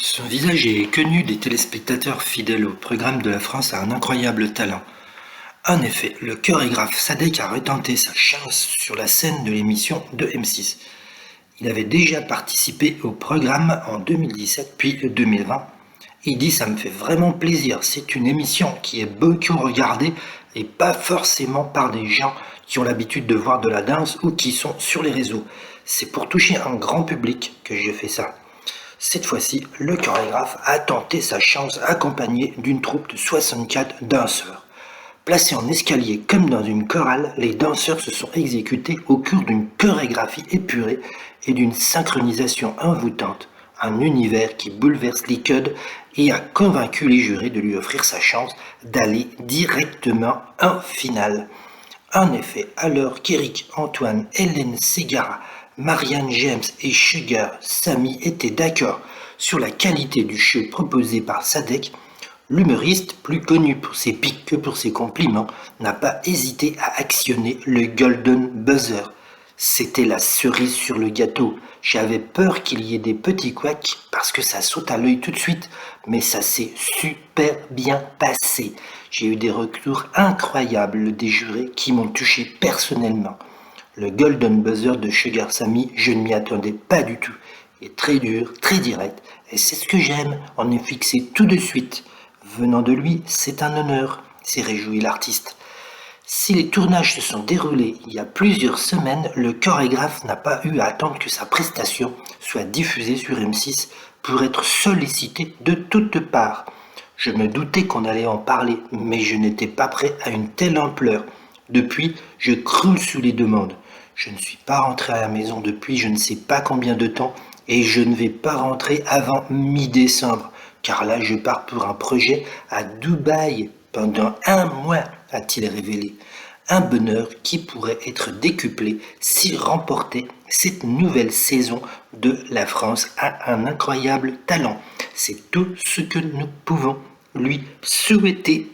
Son visage est connu des téléspectateurs fidèles au programme de La France a un incroyable talent. En effet, le chorégraphe Sadek a retenté sa chance sur la scène de l'émission de M6. Il avait déjà participé au programme en 2017 puis 2020. Il dit ça me fait vraiment plaisir, c'est une émission qui est beaucoup regardée et pas forcément par des gens qui ont l'habitude de voir de la danse ou qui sont sur les réseaux. C'est pour toucher un grand public que j'ai fait ça. Cette fois-ci, le chorégraphe a tenté sa chance accompagné d'une troupe de 64 danseurs. Placés en escalier comme dans une chorale, les danseurs se sont exécutés au cours d'une chorégraphie épurée et d'une synchronisation envoûtante, un univers qui bouleverse les codes et a convaincu les jurés de lui offrir sa chance d'aller directement en finale. En effet, alors qu'Éric Antoine, Hélène Ségara, Marianne James et Sugar Sammy étaient d'accord sur la qualité du show proposé par Sadek, l'humoriste, plus connu pour ses pics que pour ses compliments, n'a pas hésité à actionner le Golden Buzzer. C'était la cerise sur le gâteau. J'avais peur qu'il y ait des petits couacs parce que ça saute à l'œil tout de suite, mais ça s'est super bien passé. J'ai eu des retours incroyables des jurés qui m'ont touché personnellement. Le Golden Buzzer de Sugar Sammy, je ne m'y attendais pas du tout. Il est très dur, très direct, et c'est ce que j'aime, on est fixé tout de suite. Venant de lui, c'est un honneur, s'est réjoui l'artiste. Si les tournages se sont déroulés il y a plusieurs semaines, le chorégraphe n'a pas eu à attendre que sa prestation soit diffusée sur M6 pour être sollicité de toutes parts. Je me doutais qu'on allait en parler, mais je n'étais pas prêt à une telle ampleur. Depuis, je croule sous les demandes. Je ne suis pas rentré à la maison depuis je ne sais pas combien de temps et je ne vais pas rentrer avant mi-décembre, car là je pars pour un projet à Dubaï pendant un mois, a-t-il révélé. Un bonheur qui pourrait être décuplé s'il remportait cette nouvelle saison de La France a un incroyable talent. C'est tout ce que nous pouvons lui souhaiter.